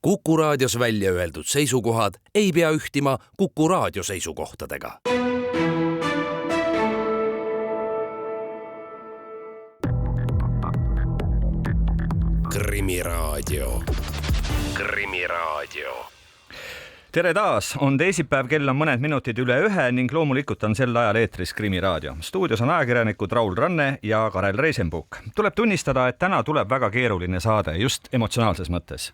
Kuku Raadios välja öeldud seisukohad ei pea ühtima Kuku Raadio seisukohtadega. Krimiraadio. Tere taas, on teisipäev, kell on mõned minutid üle 1 ning loomulikult on sel ajal eetris Krimiraadio. Stuudios on ajakirjanikud Raul Ranne ja Karel Reisenbuk. Tuleb tunnistada, et täna tuleb väga keeruline saade, just emotsionaalses mõttes.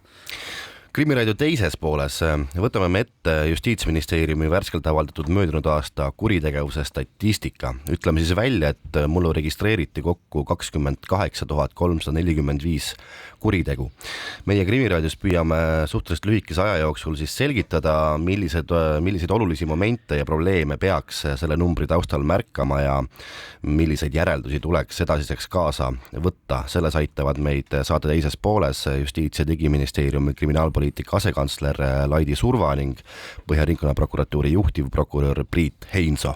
Krimiraadio teises pooles võtame me ette Justiitsministeeriumi värskelt avaldatud möödunud aasta kuritegevuse statistika. Ütleme siis välja, et mullu registreeriti kokku 28 345 kuritegu. Meie Krimiraadios püüame suhteliselt lühikese aja jooksul siis selgitada, milliseid olulisi momente ja probleeme peaks selle numbri taustal märkama ja milliseid järeldusi tuleks edasiseks kaasa võtta. Selles aitavad meid saate teises pooles Justiits- ja Digiministeeriumi kriminaalpoliitika asekantsler Laidi Surva ning Põhja-Ringkonna prokuratuuri juhtivprokurör Priit Heinso.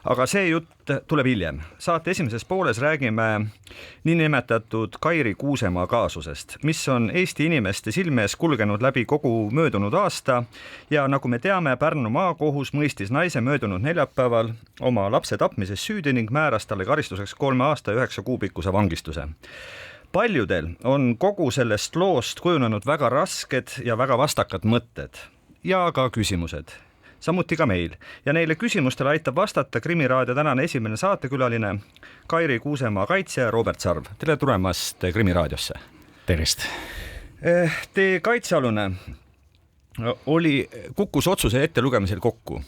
Aga see jutt tuleb hiljem. Saate esimeses pooles räägime niinimetatud Kairi Kuusemaa kaasusest, mis on Eesti inimeste silmes kulgenud läbi kogu möödunud aasta ja nagu me teame, Pärnu maakohus mõistis naise möödunud neljapäeval oma lapse tapmises süüdi ning määras talle karistuseks 3 aasta ja 9 kuu pikkuse vangistuse. Paljudel on kogu sellest loost kujunenud väga rasked ja väga vastakad mõtted ja ka küsimused. Samuti ka meil. Ja neile küsimustele aitab vastata Krimiraadio tänane esimene saatekülaline Kairi Kuusemaa kaitsja Robert Sarv. Tere tulemast Krimiraadiosse. Tervist. Teie kaitsealune kukkus otsuse ettelugemisel kokku.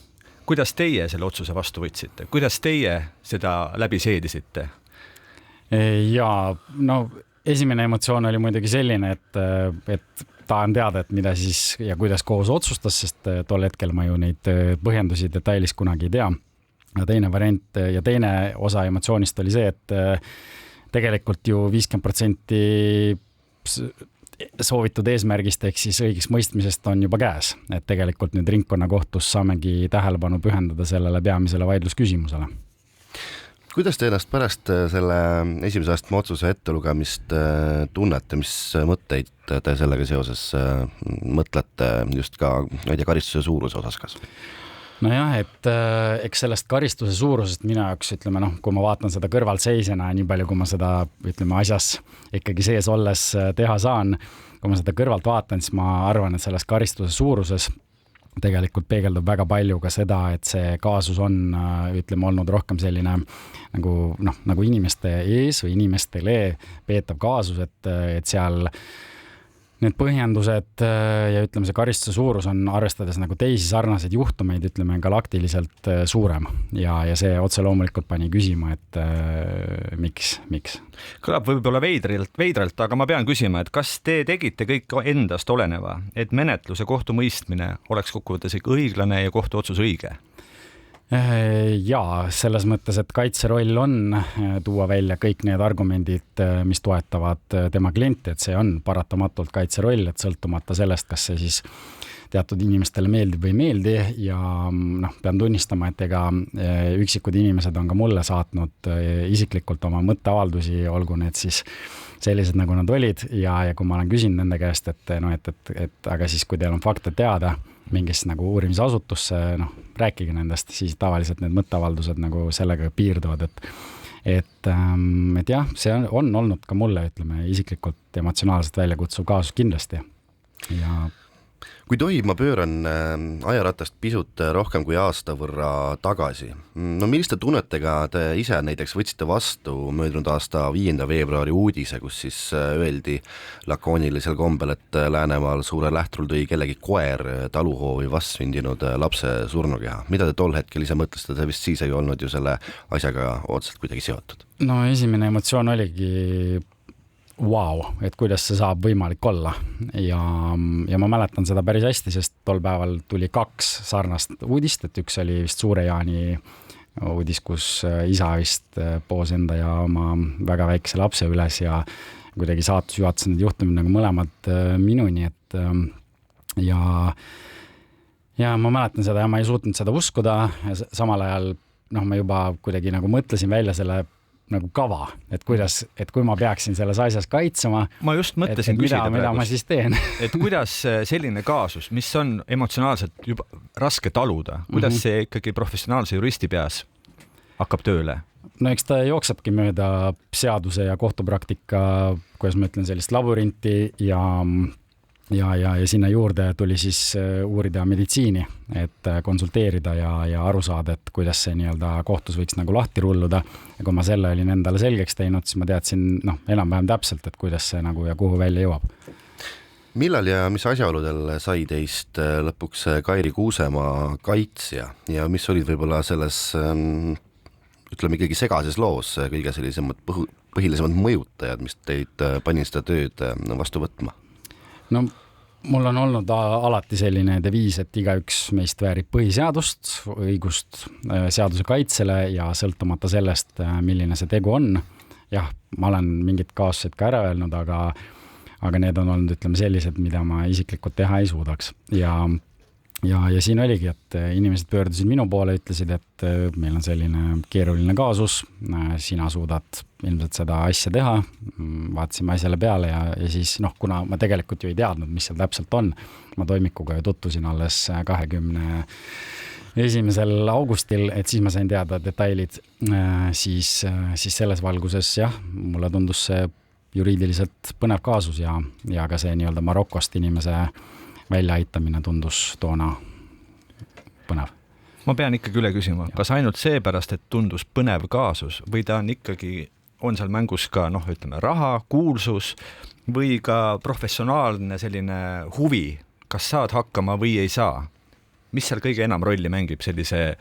Kuidas teie selle otsuse vastu võtsite? Kuidas teie seda läbi seedisite? Esimene emotsioon oli muidugi selline, et tahan teada, et mida siis ja kuidas kohus otsustas, sest tol hetkel ma ju neid põhjendusi detailist kunagi ei tea. Ja teine variant ja teine osa emotsioonist oli see, et tegelikult ju 50% soovitud eesmärgist ehk siis õigeks mõistmisest on juba käes. Et tegelikult nüüd ringkonnakohtus saamegi tähelepanu pühendada sellele peamisele vaidlusküsimusele. Kuidas te ennast pärast selle esimese astme otsuse ettelugemist tunnete, mis mõtteid te sellega seoses mõtlete just ka karistuse suuruse osas kas? Nojah, et eks sellest karistuse suurusest minu jaoks, kui ma vaatan seda kõrvalseisjana, nii palju kui ma seda asjas ikkagi sees olles teha saan, kui ma seda kõrvalt vaatan, siis ma arvan, et sellest karistuse suuruses tegelikult peegeldub väga palju ka seda, et see kaasus on olnud rohkem selline nagu inimeste ees või inimestele peetav kaasus, et seal need põhjendused ja see karistuse suurus on arvestades nagu teisi sarnaseid juhtumeid, galaktiliselt suurem ja see otse loomulikult pani küsima, et miks? Kõlab võib-olla veidralt, aga ma pean küsima, et kas te tegite kõik endast oleneva, et menetluse kohtumõistmine oleks kokkuvõttes õiglane ja kohtuotsus õige? Jaa, selles mõttes, et kaitseroll on tuua välja kõik need argumendid, mis toetavad tema klienti, et see on paratamatult kaitseroll, et sõltumata sellest, kas see siis teatud inimestele meeldib või ei meeldi ja pean tunnistama, et ega üksikud inimesed on ka mulle saatnud isiklikult oma mõtteavaldusi, olgu need siis sellised, nagu nad olid ja kui ma olen küsinud nende käest, et aga siis, kui teil on fakte teada mingist uurimisasutusse, rääkige nendest, siis tavaliselt need mõtteavaldused sellega piirduvad, et jah, see on olnud ka mulle, isiklikult emotsionaalselt väljakutsuv kaasus kindlasti ja Kui tohib, ma pööran ajaratast pisut rohkem kui aasta võrra tagasi. Milliste tunnetega te ise näiteks võtsite vastu möödunud aasta 5. veebruari uudise, kus siis öeldi lakoonilisel kombel, et Läänemaal Suure Lähtrul tõi kellegi koer taluhoovi vastsündinud lapse surnukeha. Mida te tol hetkel ise mõtlesite? Te vist siis ei olnud ju selle asjaga otseselt kuidagi seotud. Esimene emotsioon oligi et kuidas see saab võimalik olla ja ma mäletan seda päris hästi, sest tol päeval tuli 2 sarnast uudist, et üks oli vist Suure-Jaani uudis, kus isa vist poos enda ja oma väga väikese lapse üles ja kuidagi saatus juhatas need juhtumid mõlemad minuni, et ja ma mäletan seda ja ma ei suutnud seda uskuda ja samal ajal ma juba kuidagi mõtlesin välja selle nagu kava, et kuidas, et kui ma peaksin selles asjas kaitsema, ma just mõtlesin küsida mida ma siis teen. Et kuidas selline kaasus, mis on emotsionaalselt juba raske taluda, kuidas see ikkagi professionaalse juristi peas hakkab tööle? No eks ta jooksebki mööda seaduse ja kohtupraktika, kuidas ma ütlen, sellist labyrinti ja sinna juurde tuli siis uurida meditsiini, et konsulteerida ja aru saada, et kuidas see nii-öelda kohtus võiks nagu lahti rulluda. Ja kui ma selle olin endale selgeks teinud, siis ma teadsin enam-vähem täpselt, et kuidas see nagu ja kuhu välja jõuab. Millal ja mis asjaoludel sai teist lõpuks Kairi Kuusemaa kaitsja ja mis olid võib-olla selles, ütleme ikkagi segases loos kõige sellisemad põhilisemad mõjutajad, mis teid panin seda tööd vastu võtma? No mul on olnud alati selline deviis, et igaüks meist väärib põhiseadust, õigust seaduse kaitsele ja sõltumata sellest, milline see tegu on. Jah, ma olen mingid kaasused ka ära öelnud, aga need on olnud, ütleme, sellised, mida ma isiklikult teha ei suudaks. Ja siin oligi, et inimesed pöördusid minu poole, ütlesid, et meil on selline keeruline kaasus, sina suudad ilmselt seda asja teha, vaatasime asjale peale ja siis, kuna ma tegelikult ju ei teadnud, mis seal täpselt on, ma toimikuga ju tutvusin alles 21. augustil, et siis ma sain teada detailid, siis selles valguses jah, mulle tundus see juriidiliselt põnev kaasus ja ka see nii-öelda Marokost inimese väljaaitamine tundus toona põnev. Ma pean ikkagi üle küsima, kas ainult seepärast, et tundus põnev kaasus või ta on ikkagi, on seal mängus ka, ütleme, raha, kuulsus või ka professionaalne selline huvi, kas saad hakkama või ei saa? Mis seal kõige enam rolli mängib sellise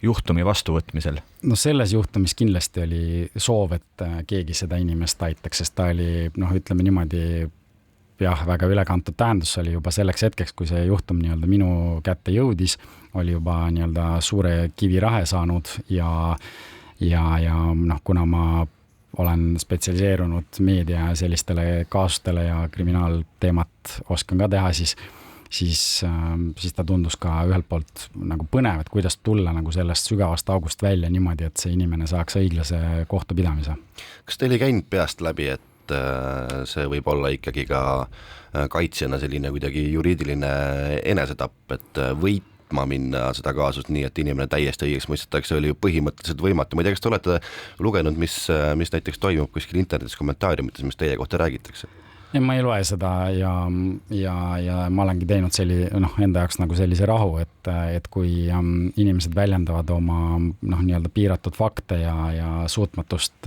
juhtumi vastuvõtmisel? No selles juhtumis kindlasti oli soov, et keegi seda inimest aitaks, sest ta oli, ütleme niimoodi, väga ülekantud tähendus oli juba selleks hetkeks, kui see juhtum nii-öelda minu kätte jõudis, oli juba nii-öelda suure kivirahe saanud ja kuna ma olen spetsialiseerunud meedia sellistele kaasustele ja kriminaalteemat oskan ka teha, siis ta tundus ka ühelt poolt nagu põnev, et kuidas tulla nagu sellest sügavast august välja niimoodi, et see inimene saaks õiglase kohtupidamise. Kas teil ei käinud peast läbi, et see võib olla ikkagi ka kaitsjana selline kuidagi juriidiline enesetapp, et võitma minna seda kaasust nii, et inimene täiesti õigeks mõistetakse, oli ju põhimõtteliselt võimatu. Ma ei tea, kas te olete lugenud, mis näiteks toimub kuskil internetis kommentaariumites, mis teie kohta räägitakse? Ma ei loe seda ja ma olengi teinud enda jaoks nagu sellise rahu, et kui inimesed väljendavad oma nii-öelda piiratud fakte ja suutmatust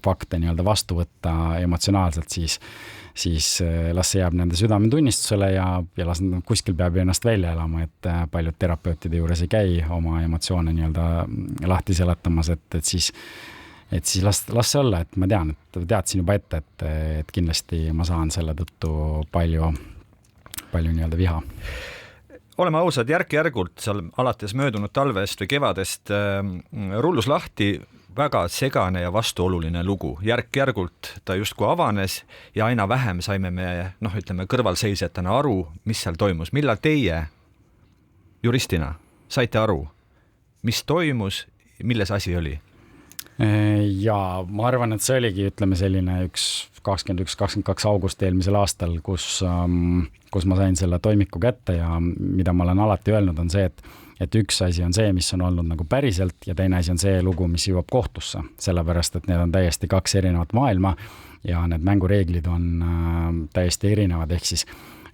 fakte nii-öelda vastu võtta emotsionaalselt, siis las see jääb nende südametunnistusele ja las kuskil peab ennast välja elama, et paljud terapeutide juures ei käi oma emotsioone nii-öelda lahti seletamas, et siis las see olla, et ma teadsin juba ette, et kindlasti ma saan selle tõttu palju nii-öelda viha. Oleme ausad, järk-järgult seal alates möödunud talvest või kevadest rullus lahti väga segane ja vastuoluline lugu. Järk-järgult ta justkui avanes ja aina vähem saime me, ütleme, kõrvalseisjatena aru, mis seal toimus. Millal teie juristina saite aru, mis toimus, milles asi oli? Ja ma arvan, et see oligi, ütleme, selline 21-22 august eelmisel aastal, kus ma sain selle toimiku kätte ja mida ma olen alati öelnud, on see, et üks asi on see, mis on olnud nagu päriselt ja teine asi on see lugu, mis jõuab kohtusse, sellepärast, et need on täiesti kaks erinevat maailma ja need mängureeglid on täiesti erinevad, ehk siis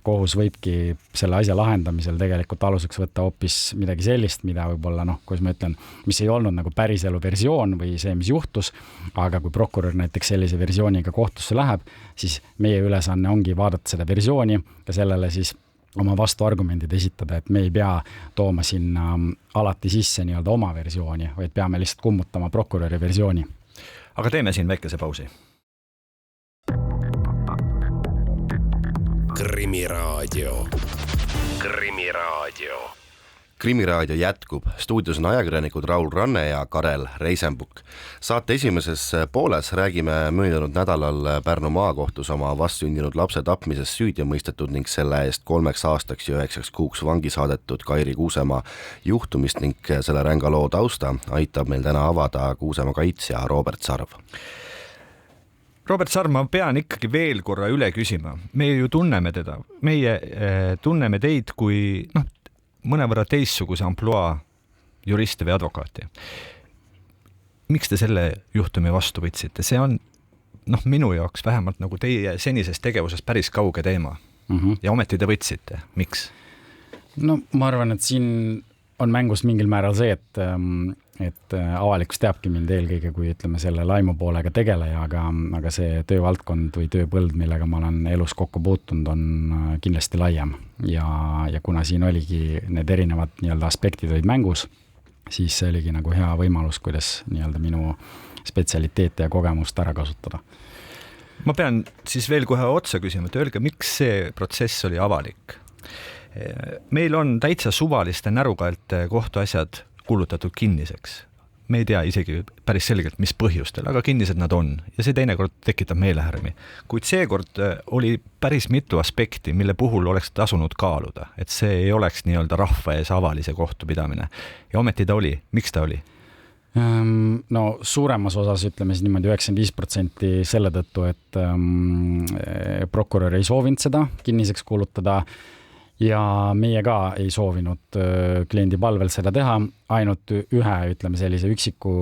kohus võibki selle asja lahendamisel tegelikult aluseks võtta hoopis midagi sellist, mida võib-olla, kuidas ma ütlen, mis ei olnud nagu päriselu versioon või see, mis juhtus, aga kui prokurör näiteks sellise versiooniga kohtusse läheb, siis meie ülesanne ongi vaadata seda versiooni ja sellele siis oma vastuargumendid esitada, et me ei pea tooma sinna alati sisse nii-öelda oma versiooni, vaid peame lihtsalt kummutama prokuröri versiooni. Aga teeme siin väikese pausi. Krimiraadio. krimiraadio jätkub, stuudios on ajakirjanikud Raul Ranne ja Karel Reisenbuk. Saate esimeses pooles räägime möödunud nädalal Pärnu maakohtus oma vastsündinud lapse tapmises süüdi mõistetud ning selle eest 3 aastaks ja 9 kuuks vangi saadetud Kairi Kuusemaa juhtumist ning selle ränga loo tausta aitab meil täna avada Kuusemaa kaitsja Robert Sarv. Robert Sarv, ma pean ikkagi veel korra üle küsima. Me ju tunneme teda. Meie tunneme teid kui mõnevõrra teistsuguse amploa juristi või advokaati. Miks te selle juhtumi vastu võtsite? See on minu jaoks vähemalt nagu teie senisest tegevusest päris kauge teema. Ja ometi te võtsite. Miks? No ma arvan, et siin on mängus mingil määral see, et avalikkus teabki mind eelkõige, kui ütleme selle laimu poolega tegeleja, aga see töövaldkond või tööpõld, millega ma olen elus kokku puutunud, on kindlasti laiem. Ja kuna siin oligi need erinevad nii-öelda aspektid olid mängus, siis see oligi nagu hea võimalus, kuidas nii-öelda minu spetsialiteete ja kogemust ära kasutada. Ma pean siis veel kohe otsa küsima, et öelge, miks see protsess oli avalik? Meil on täitsa suvaliste närukaelte kohtuasjad kuulutatud kinniseks. Me ei tea isegi päris selgelt, mis põhjustel, aga kinnised nad on. Ja see teinekord tekitab meelehärmi. Kuid seekord oli päris mitu aspekti, mille puhul oleks tasunud kaaluda, et see ei oleks nii-öelda rahva ees avalise kohtupidamine. Ja ometi ta oli. Miks ta oli? No suuremas osas ütleme siis niimoodi 95% selle tõttu, et prokurör ei soovinud seda kinniseks kuulutada ja meie ka ei soovinud kliendi palvel seda teha, ainult ühe, ütleme sellise üksiku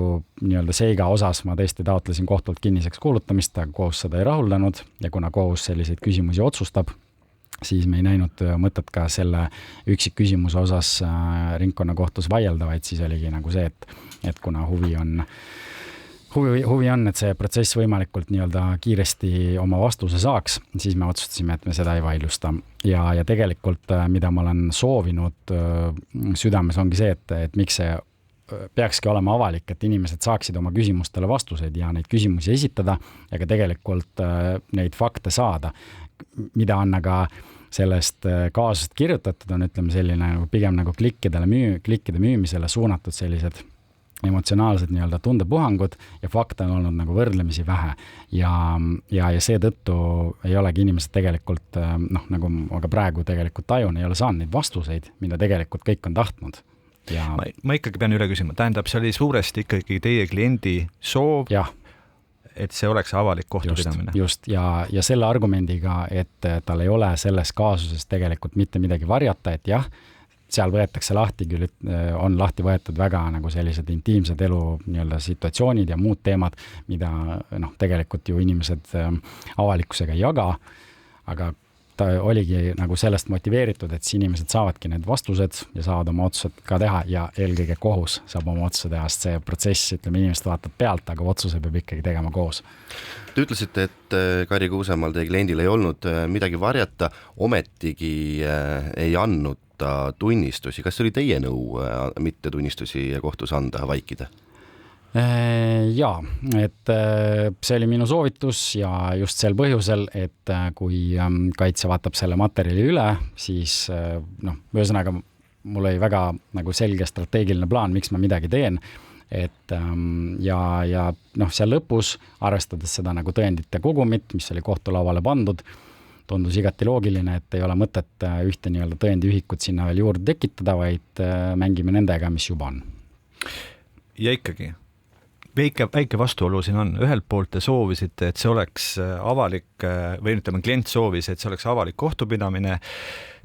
nii-öelda seiga osas ma tõesti taotlesin kohtult kinniseks kuulutamist, aga kohus seda ei rahuldanud ja kuna kohus selliseid küsimusi otsustab, siis me ei näinud mõtet ka selle üksik küsimuse osas ringkonnakohtus vaielda, vaid siis oligi nagu see, et kuna huvi on, et see protsess võimalikult nii-öelda kiiresti oma vastuse saaks, siis me otsustasime, et me seda ei vaidlusta. Ja tegelikult, mida ma olen soovinud südames, ongi see, et miks see peakski olema avalik, et inimesed saaksid oma küsimustele vastuseid ja neid küsimusi esitada ja ka tegelikult neid fakte saada, mida on aga sellest kaasust kirjutatud, on ütleme selline pigem nagu klikkide müümisele suunatud sellised emotsionaalsed nii-öelda tundepuhangud ja fakte on olnud nagu võrdlemisi vähe ja seetõttu ei olegi inimesed tegelikult, nagu ma ka praegu tegelikult tajun, ei ole saanud neid vastuseid, mida tegelikult kõik on tahtnud. Ja ma ikkagi pean üle küsima, tähendab, see oli suuresti ikkagi teie kliendi soov, et see oleks avalik kohtupidamine. Just, ja selle argumendiga, et tal ei ole selles kaasuses tegelikult mitte midagi varjata, et jah, seal võetakse lahti, küll on lahti võetud väga nagu sellised intiimsed elu nii-öelda situatsioonid ja muud teemad, mida tegelikult ju inimesed avalikkusega ei jaga, aga ta oligi nagu sellest motiveeritud, et inimesed saavadki need vastused ja saavad oma otsused ka teha ja eelkõige kohus saab oma otsuse teha, sest see protsess, ütleme, inimesed vaatab pealt, aga otsuse peab ikkagi tegema koos. Te ütlesite, et Kairi Kuusemaal teie kliendil ei olnud midagi varjata, ometigi ei andnud tunnistusi. Kas see oli teie nõu mitte tunnistusi kohtus anda, vaikida? Jaa, et see oli minu soovitus ja just sel põhjusel, et kui kaitse vaatab selle materjali üle, siis ühesõnaga mul oli väga nagu selge strateegiline plaan, miks ma midagi teen, et ja seal lõpus, arvestades seda nagu tõendite kogumit, mis oli kohtulauale pandud, tundus igati loogiline, et ei ole mõtet ühte nii-öelda tõendiühikut sinna veel juurde tekitada, vaid mängime nendega, mis juba on. Ja ikkagi, väike vastuolu siin on. Ühelt poolt te soovisite, et see oleks avalik, või ütleme, klient soovis, et see oleks avalik kohtupidamine.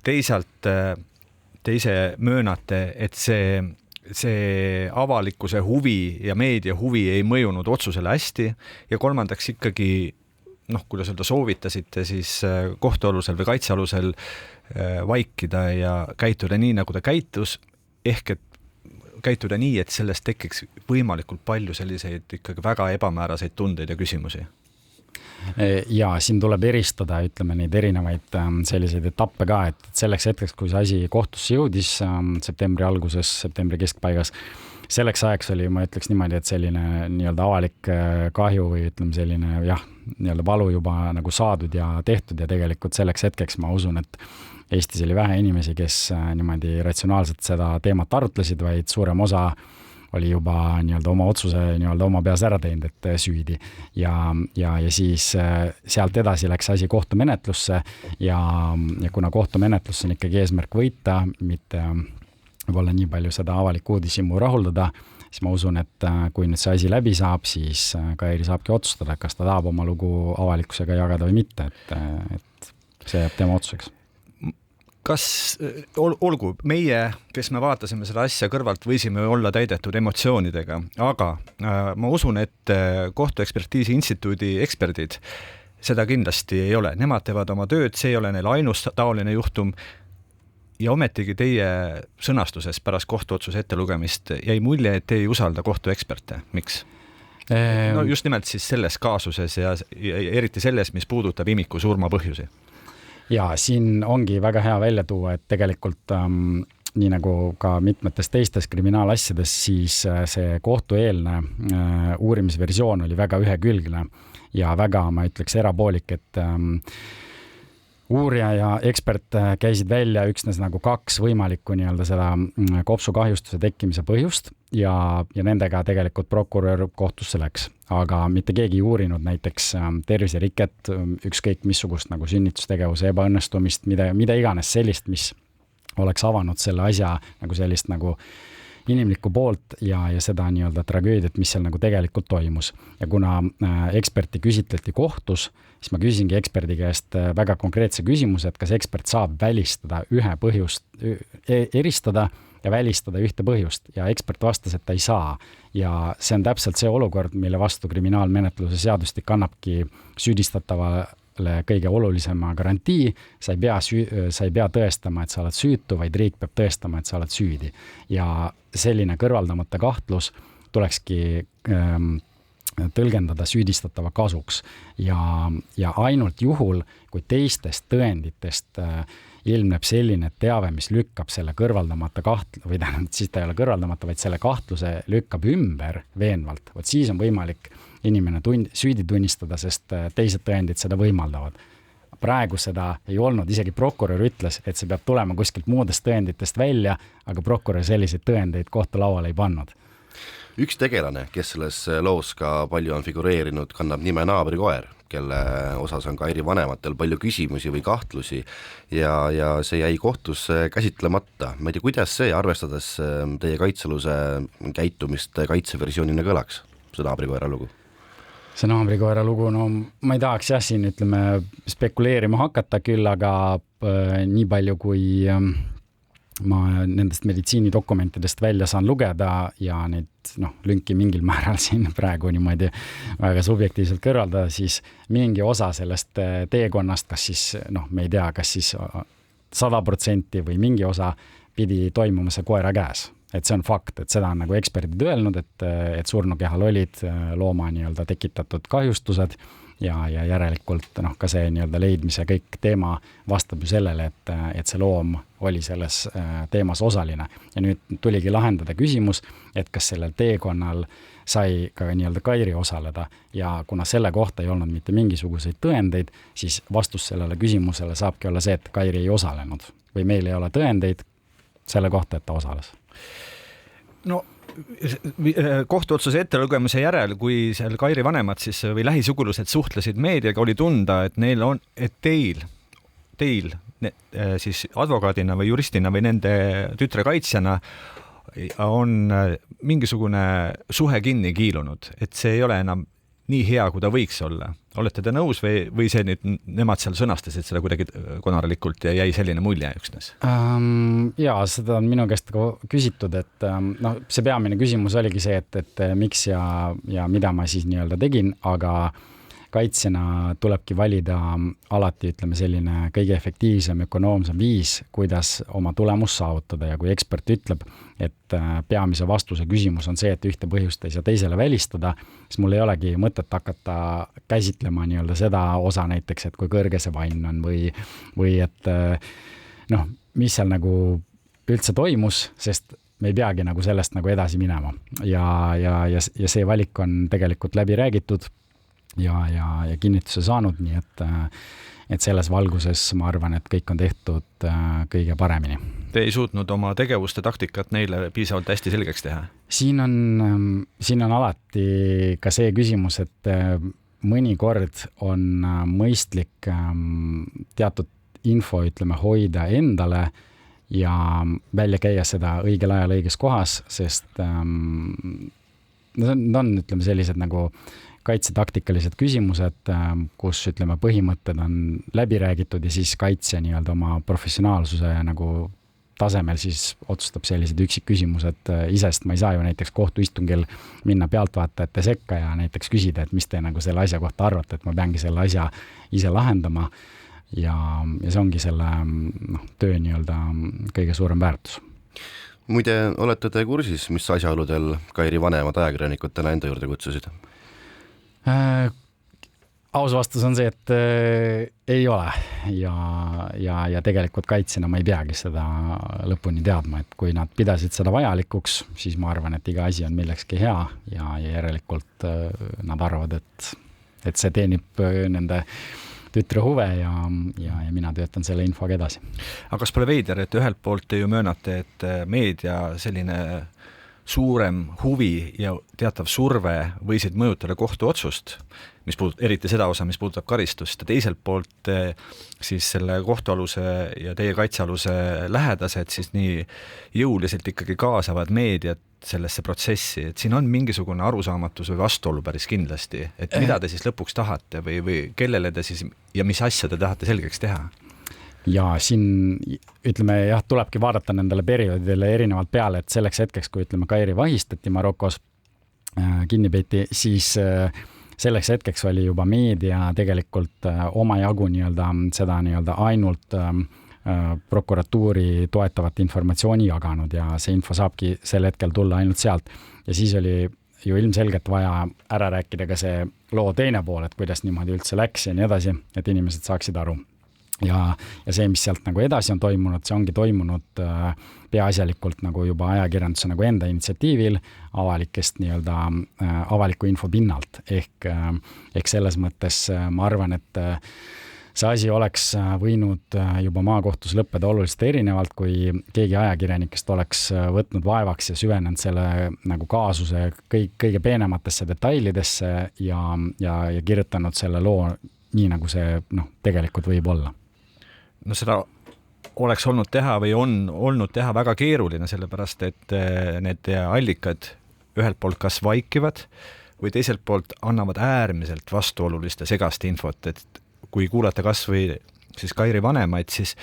Teisalt te ise möönate, et see avalikkuse huvi ja meedia huvi ei mõjunud otsusele hästi ja kolmandaks ikkagi kuidas öelda, soovitasite siis kohtualusel või kaitsealusel vaikida ja käituda nii, nagu ta käitus, ehk et käituda nii, et sellest tekiks võimalikult palju selliseid ikkagi väga ebamääraseid tundeid ja küsimusi. Ja siin tuleb eristada, ütleme, neid erinevaid selliseid etappe ka, et selleks hetkeks, kui see asi kohtusse jõudis septembri alguses, septembri keskpaigas, selleks ajaks oli, ma ütleks niimoodi, et selline nii-öelda avalik kahju või ütleme selline, nii-öelda valu juba nagu saadud ja tehtud ja tegelikult selleks hetkeks ma usun, Eestis oli vähe inimesi, kes niimoodi ratsionaalselt seda teemat arutlesid, vaid suurem osa oli juba nii-öelda oma otsuse nii-öelda oma peas ära teinud, et süüdi. Ja siis sealt edasi läks asi kohtumenetlusse ja kuna kohtumenetlusse on ikkagi eesmärk võita, mitte võib-olla nii palju seda avalikku uudishimu rahuldada, siis ma usun, et kui nüüd see asi läbi saab, siis Kairi saabki otsustada, kas ta tahab oma lugu avalikkusega jagada või mitte, et see jääb tema otsuseks. Kas olgu, meie, kes me vaatasime seda asja kõrvalt, võisime olla täidetud emotsioonidega, aga ma usun, et kohtuekspertiisi instituudi eksperdid seda kindlasti ei ole. Nemad teevad oma tööd, see ei ole neil ainus taoline juhtum ja ometigi teie sõnastuses pärast kohtuotsuse ettelugemist jäi mulje, et te ei usalda kohtueksperte. Miks? No just nimelt siis selles kaasuses ja eriti selles, mis puudutab imiku surma põhjusi. Ja siin ongi väga hea välja tuua, et tegelikult nii nagu ka mitmetes teistes kriminaalasjades, siis see kohtueelne uurimisversioon oli väga ühekülgne ja väga, ma ütleks, erapoolik, et uurija ja ekspert käisid välja üksnes nagu 2 võimalikku nii-öelda seda kopsukahjustuse tekkimise põhjust ja nendega tegelikult prokurör kohtusse läks. Aga mitte keegi ei uurinud näiteks terviseriket, ükskõik missugust nagu sünnitustegevuse ebaõnnestumist, mida iganes sellist, mis oleks avanud selle asja nagu sellist nagu inimlikku poolt ja seda nii-öelda tragöödiat, mis seal nagu tegelikult toimus. Ja kuna eksperti küsitleti kohtus, siis ma küsingi eksperdi käest väga konkreetse küsimuse, et kas ekspert saab välistada ühe põhjust, eristada ja välistada ühte põhjust ja ekspert vastas, et ta ei saa. Ja see on täpselt see olukord, mille vastu kriminaalmenetluse seadustik annabki süüdistatavale kõige olulisema garantii. Sa ei pea tõestama, et sa oled süütu, vaid riik peab tõestama, et sa oled süüdi. Ja selline kõrvaldamata kahtlus tulekski tõlgendada süüdistatava kasuks ja ainult juhul, kui teistest tõenditest ilmneb selline teave, mis lükkab selle kõrvaldamata või tähendab, siis ta ei ole kõrvaldamata, vaid selle kahtluse lükkab ümber veenvalt. Vot siis on võimalik inimene süüdi tunnistada, sest teised tõendid seda võimaldavad. Praegu seda ei olnud, isegi prokurör ütles, et see peab tulema kuskilt muudest tõenditest välja, aga prokurör selliseid tõendeid kohtu lauale ei pannud. Üks tegelane, kes selles loos ka palju on figureerinud, kannab nime naabrikoer, kelle osas on Kairi vanematel palju küsimusi või kahtlusi ja see jäi kohtus käsitlemata. Ma ei tea, kuidas see, arvestades teie kaitseluse käitumist kaitseversioonina kõlaks, see naabrikoera lugu? See naabrikoera lugu, no ma ei tahaks jah siin spekuleerima hakata küll, aga nii palju kui ma nendest meditsiinidokumentidest välja saan lugeda ja neid lünki mingil määral siin praegu niimoodi väga subjektiivselt kõrvaldada, siis mingi osa sellest teekonnast, kas siis, me ei tea, kas siis 100% või mingi osa pidi toimuma see koera käes. Et see on fakt, et seda on nagu eksperdid öelnud, et surnukehal olid looma nii-öelda tekitatud kahjustused ja järelikult ka see nii-öelda leidmise kõik teema vastab ju sellele, et see loom oli selles teemas osaline. Ja nüüd tuligi lahendada küsimus, et kas sellel teekonnal sai ka nii-öelda Kairi osaleda ja kuna selle kohta ei olnud mitte mingisuguseid tõendeid, siis vastus sellele küsimusele saabki olla see, et Kairi ei osalenud või meil ei ole tõendeid selle kohta, et ta osales. No kohtuotsuse ettelugemise järel, kui seal Kairi vanemad siis või lähisugulused suhtlesid meediaga, oli tunda, et neil on, et teil siis advokaadina või juristina või nende tütre kaitsjana on mingisugune suhe kinni kiilunud, et see ei ole enam nii hea, kui ta võiks olla. Olete te nõus või see nüüd nemad seal sõnastasid seda kuidagi konarlikult ja jäi selline mulje üksnes? Jaa, seda on minu käest ka küsitud, et see peamine küsimus oligi see, et miks ja mida ma siis nii-öelda tegin, aga kaitsjana tulebki valida alati, ütleme, selline kõige efektiivsem, ökonoomsem viis, kuidas oma tulemus saavutada ja kui ekspert ütleb, et peamise vastuse küsimus on see, et ühte põhjust ei saa teisele välistada, siis mul ei olegi mõtet hakata käsitlema nii-öelda seda osa näiteks, et kui kõrge see vann on või et mis seal nagu üldse toimus, sest me ei peagi nagu sellest nagu edasi minema ja see valik on tegelikult läbi räägitud ja kinnituse saanud, nii et selles valguses ma arvan, et kõik on tehtud kõige paremini. Te ei suutnud oma tegevuste taktikat neile piisavalt hästi selgeks teha? Siin on alati ka see küsimus, et mõnikord on mõistlik teatud info, ütleme, hoida endale ja välja käia seda õigel ajal õiges kohas, sest need on, ütleme, sellised nagu kaitsetaktikalised küsimused, kus, ütleme, põhimõtted on läbi räägitud ja siis kaitsja nii-öelda oma professionaalsuse nagu tasemel siis otsustab sellised üksikküsimused ise, sest ma ei saa ju näiteks kohtuistungil minna pealtvaatajate sekka ja näiteks küsida, et mis te nagu selle asja kohta arvate, et ma peangi selle asja ise lahendama ja see ongi selle töö nii-öelda kõige suurem väärtus. Muide, olete te kursis, mis asjaoludel Kairi vanemad ajakirjanikud täna enda juurde kutsusid? Aus vastus on see, et ei ole ja tegelikult kaitsjana ma ei peagi seda lõpuni teadma, et kui nad pidasid seda vajalikuks, siis ma arvan, et iga asi on millekski hea ja järelikult nad arvavad, et see teenib nende tütre huve ja mina töötan selle infoga edasi. Aga kas pole veider, et ühelt poolt te ju möönate, et meedia selline suurem huvi ja teatav surve võisid mõjutada kohtuotsust, eriti seda osa, mis puudutab karistust, ja teiselt poolt siis selle kohtualuse ja teie kaitsealuse lähedased siis nii jõuliselt ikkagi kaasavad meediat sellesse protsessi, et siin on mingisugune arusaamatus või vastuolu päris kindlasti, et mida te siis lõpuks tahate või kellele te siis ja mis asja te tahate selgeks teha? Ja siin, ütleme, jah, tulebki vaadata nendele perioodidele erinevalt peale, et selleks hetkeks, kui, ütleme, Kairi vahistati Marokos, kinni peeti, siis selleks hetkeks oli juba meedia tegelikult omajagu nii-öelda seda nii-öelda ainult prokuratuuri toetavat informatsiooni jaganud ja see info saabki sel hetkel tulla ainult sealt. Ja siis oli ju ilmselgelt vaja ära rääkida ka see loo teine pool, et kuidas niimoodi üldse läks ja nii edasi, et inimesed saaksid aru. Ja see, mis sealt nagu edasi on toimunud, see ongi toimunud peaasjalikult nagu juba ajakirjanduse nagu enda initsiatiivil avalikest nii-öelda avaliku info pinnalt. Ehk selles mõttes ma arvan, et see asi oleks võinud juba maakohtus lõppeda oluliselt erinevalt, kui keegi ajakirjanikest oleks võtnud vaevaks ja süvenenud selle nagu kaasuse kõige peenematesse detailidesse ja kirjutanud selle loo nii, nagu see tegelikult võib olla. No seda oleks olnud teha või on olnud teha väga keeruline, sellepärast et need allikad ühelt poolt kas vaikivad või teiselt poolt annavad äärmiselt vastuolulist ja segast infot, et kui kuulata kas või siis Kairi vanemaid, siis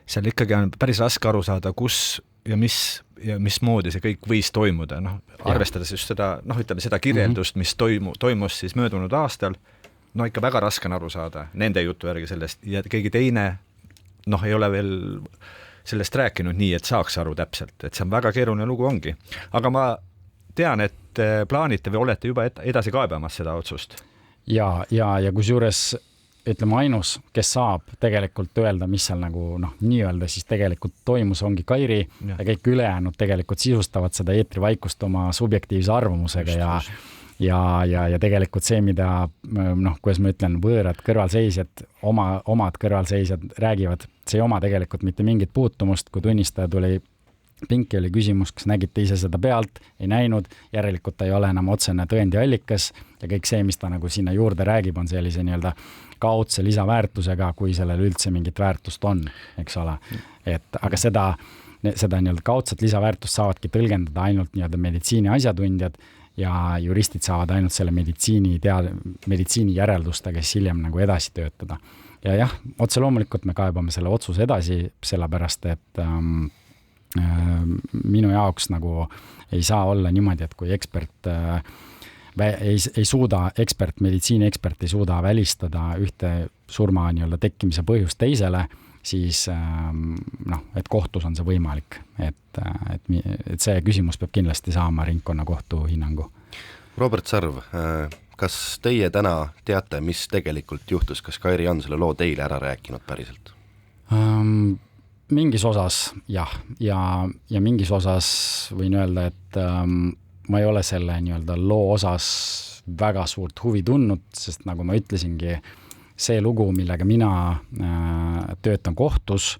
seal ikkagi on päris raske aru saada, kus ja mismoodi see kõik võis toimuda, arvestades just seda, ütleme seda kirjeldust, mis toimus siis möödunud aastal, ikka väga raske on aru saada nende jutu järgi sellest ja keegi teine ei ole veel sellest rääkinud nii, et saaks aru täpselt, et see on väga keeruline lugu ongi. Aga ma tean, et plaanite või olete juba edasi kaebamas seda otsust. Ja kusjuures ütleme ainus, kes saab tegelikult öelda, mis seal nagu nii-öelda siis tegelikult toimus, ongi Kairi ja kõik ülejäänud tegelikult sisustavad seda eetrivaikust oma subjektiivse arvamusega ja tegelikult see, mida kuidas ma ütlen, võõrad kõrvalseisjad, omad kõrvalseisjad räägivad, see ei oma tegelikult mitte mingit puutumust, kui tunnistaja tuli pinki, oli küsimus, kas nägite ise seda pealt, ei näinud, järelikult ta ei ole enam otsene tõendiallikas ja kõik see, mis ta nagu sinna juurde räägib, on sellise nii-öelda kaudse lisaväärtusega, kui sellel üldse mingit väärtust on, eks ole. Aga seda nii-öelda kaudset lisaväärtust saavadki tõlgendada ainult nii-öelda meditsiini asjatundjad ja juristid saavad ainult selle meditsiini järeldustega siis hiljem nagu edasi töötada. Ja jah, otse loomulikult me kaebame selle otsuse edasi, sellepärast, et minu jaoks nagu ei saa olla niimoodi, et kui ekspert ei suuda, meditsiiniekspert ei suuda välistada ühte surma nii-öelda tekkimise põhjust teisele, siis et kohtus on see võimalik, et see küsimus peab kindlasti saama ringkonnakohtu hinnangu. Robert Sarv, kas teie täna teate, mis tegelikult juhtus, kas Kairi on selle loo teile ära rääkinud päriselt? Mingis osas jah, ja mingis osas võin öelda, et ma ei ole selle nii-öelda loo osas väga suurt huvi tundnud, sest nagu ma ütlesingi, see lugu, millega mina töötan kohtus,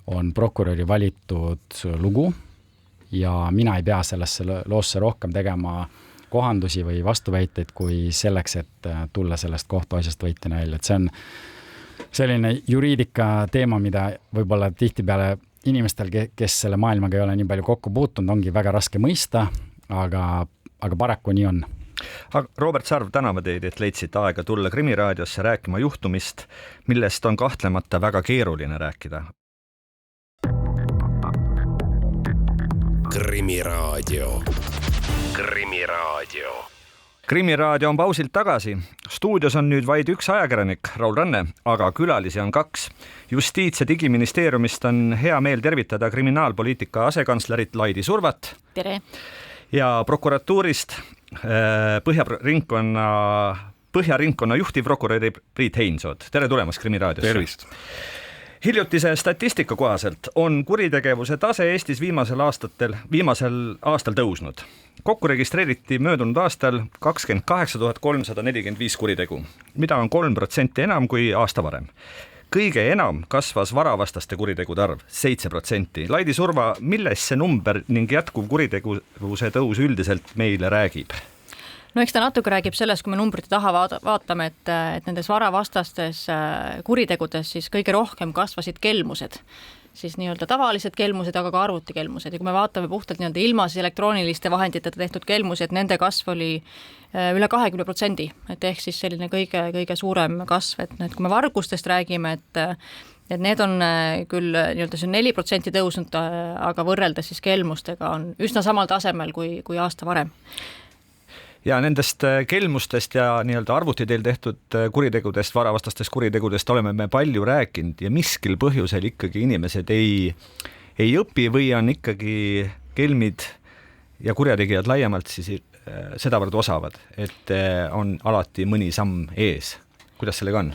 on prokuröri valitud lugu ja mina ei pea sellesse loosse rohkem tegema kohandusi või vastuväiteid kui selleks, et tulla sellest kohtuasjast võitjana välja. Et see on selline juriidika teema, mida võib-olla tihtipeale inimestel, kes selle maailmaga ei ole nii palju kokku puutunud, ongi väga raske mõista, aga paraku nii on. Robert Sarv, täname teid, et leidsite aega tulla Krimiraadiosse rääkima juhtumist, millest on kahtlemata väga keeruline rääkida. Krimiraadio. Krimiraadio on pausilt tagasi. Stuudios on nüüd vaid üks ajakirjanik, Raul Ranne, aga külalisi on 2. Justiits- ja Digiministeeriumist on hea meel tervitada kriminaalpoliitika asekantslerit Laidi Survat. Tere! Ja prokuratuurist Põhja-ringkonna juhtivprokuröri Priit Heinsood. Tere tulemast Krimiraadiosse. Tervist! Hiljutise statistika kohaselt on kuritegevuse tase Eestis viimasel aastal tõusnud. Kokku registreeriti möödunud aastal 28 345 kuritegu, mida on 3% enam kui aasta varem. Kõige enam kasvas varavastaste kuritegude arv, 7%. Laidi Surva, milles see number ning jätkuv kuritegevuse tõus üldiselt meile räägib? No eks ta natuke räägib sellest, kui me numbrite taha vaatame, et nendes varavastastes kuritegudes siis kõige rohkem kasvasid kelmused, siis nii-öelda tavalised kelmused, aga ka arvutikelmused. Ja kui me vaatame puhtalt nii-öelda ilma elektrooniliste vahenditeta tehtud kelmused, nende kasv oli üle 20%, et ehk siis selline kõige suurem kasv. Et kui me vargustest räägime, et need on küll nii-öelda see on 4% tõusnud, aga võrreldes siis kelmustega on üsna samal tasemel kui aasta varem. Ja nendest kelmustest ja nii-öelda arvuti teel tehtud kuritegudest, varavastastest kuritegudest oleme me palju rääkinud ja miskil põhjusel ikkagi inimesed ei õpi või on ikkagi kelmid ja kurjategijad laiemalt siis sedavõrd osavad, et on alati mõni samm ees. Kuidas sellega on?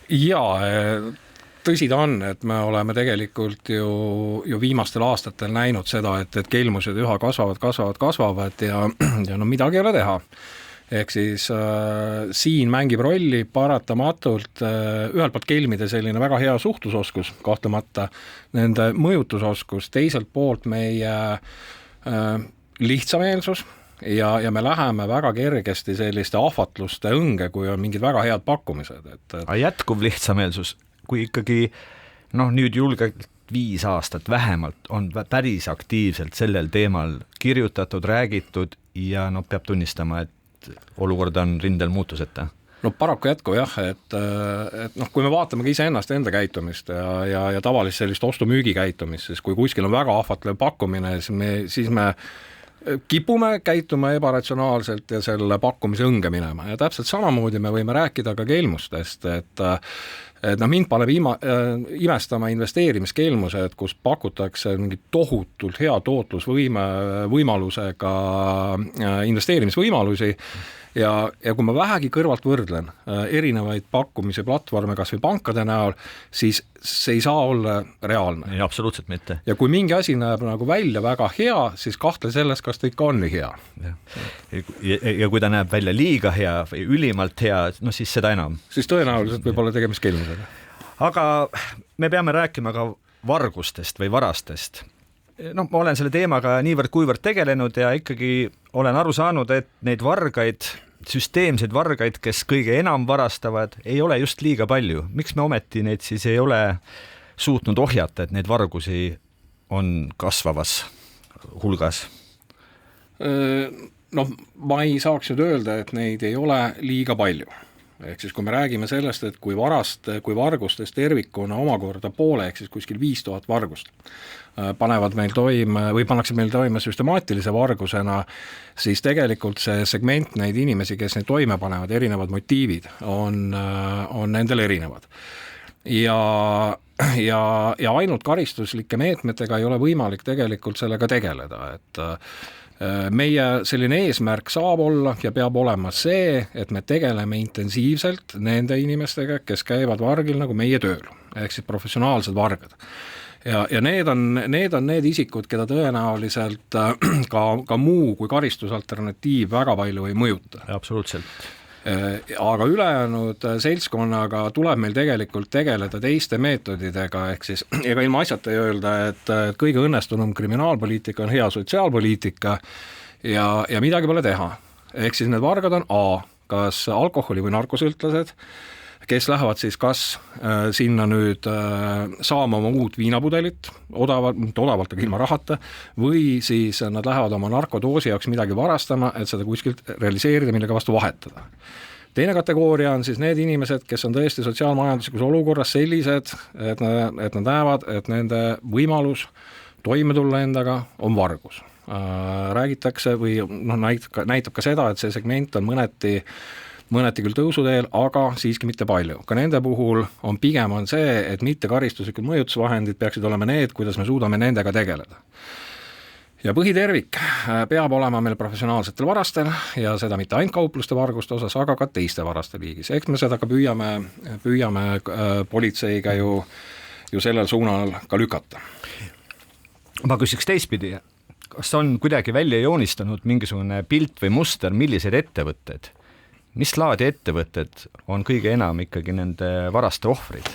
Jaa, tõsi ta on, et me oleme tegelikult ju viimastel aastatel näinud seda, et kelmused üha kasvavad ja no midagi ei ole teha. Ehk siis siin mängib rolli paratamatult ühelt poolt kelmide selline väga hea suhtlusoskus, kahtlemata nende mõjutusoskus, teiselt poolt meie lihtsameelsus ja me läheme väga kergesti selliste ahvatluste õnge, kui on mingid väga head pakkumised. Jätkuv lihtsameelsus, kui ikkagi nüüd julgelt 5 aastat vähemalt on päris aktiivselt sellel teemal kirjutatud, räägitud ja peab tunnistama, et olukord on rindel muutuseta. No paraku jätku jah, et kui me vaatame ka iseennast enda käitumist ja tavalist sellist ostu-müügi käitumist, siis kui kuskil on väga ahvatlev pakkumine, siis me kipume käituma ebaratsionaalselt ja selle pakkumise õnge minema. Ja täpselt samamoodi me võime rääkida ka kelmustest, et mind paneb imestama investeerimiskelmused, kus pakutakse mingi tohutult hea tootlusvõimalusega investeerimisvõimalusi ja kui ma vähegi kõrvalt võrdlen erinevaid pakkumise platvorme kas või pankade näol, siis see ei saa olla reaalne. Ei, absoluutselt mitte. Ja kui mingi asi näeb nagu välja väga hea, siis kahtle selles, kas ta ikka on nii hea. Ja kui ta näeb välja liiga hea või ülimalt hea, siis seda enam. Siis tõenäoliselt võib olla tegemist kelmusega. Aga me peame rääkima ka vargustest või varastest. Ma olen selle teemaga niivõrd-kuivõrd tegelenud ja ikkagi olen aru saanud, et neid vargaid, süsteemseid vargaid, kes kõige enam varastavad, ei ole just liiga palju. Miks me ometi neid siis ei ole suutnud ohjata, et neid vargusi on kasvavas hulgas? Ma ei saaks nüüd öelda, et neid ei ole liiga palju. Ehk siis kui me räägime sellest, et kui vargustest tervikuna omakorda poole, ehk siis kuskil 5000 vargust panevad meil toime või pannakse meil toime süstemaatilise vargusena, siis tegelikult see segment neid inimesi, kes neid toime panevad, erinevad motiivid on nendel erinevad. Ja ainult karistuslike meetmetega ei ole võimalik tegelikult sellega tegeleda, et meie selline eesmärk saab olla ja peab olema see, et me tegeleme intensiivselt nende inimestega, kes käivad vargil nagu meie tööl, ehk siis professionaalsed vargad. Ja need on need isikud, keda tõenäoliselt ka muu kui karistusalternatiiv väga palju ei mõjuta. Absoluutselt. Aga ülejäänud seltskonnaga tuleb meil tegelikult tegeleda teiste meetodidega, ehk siis ega ilma asjata ei öelda, et kõige õnnestunum kriminaalpoliitika on hea sotsiaalpoliitika ja midagi pole teha. Ehk siis need vargad on kas alkoholi- või narkosõltlased, kes lähevad siis kas sinna nüüd saama oma uut viinapudelit, odavalt aga ilma rahata, või siis nad lähevad oma narkodoosi jaoks midagi varastama, et seda kuskilt realiseerida, millega vastu vahetada. Teine kategooria on siis need inimesed, kes on tõesti sotsiaalmajanduslikus olukorras sellised, et nad näevad, et nende võimalus toime tulla endaga on vargus. Räägitakse või näitab ka seda, et see segment on mõneti küll tõusuteel, aga siiski mitte palju. Ka nende puhul pigem on see, et mitte karistuslikud mõjutusvahendid peaksid olema need, kuidas me suudame nendega tegeleda. Ja põhitervik peab olema meil professionaalsetel varastel ja seda mitte ainult kaupluste varguste osas, aga ka teiste varaste liigis. Eks me seda ka püüame politseiga ju sellel suunal ka lükata. Ma küsiks teistpidi, kas on kuidagi välja joonistunud mingisugune pilt või muster, millised ettevõtted, mis laadi ettevõtted on kõige enam ikkagi nende varaste ohvrid?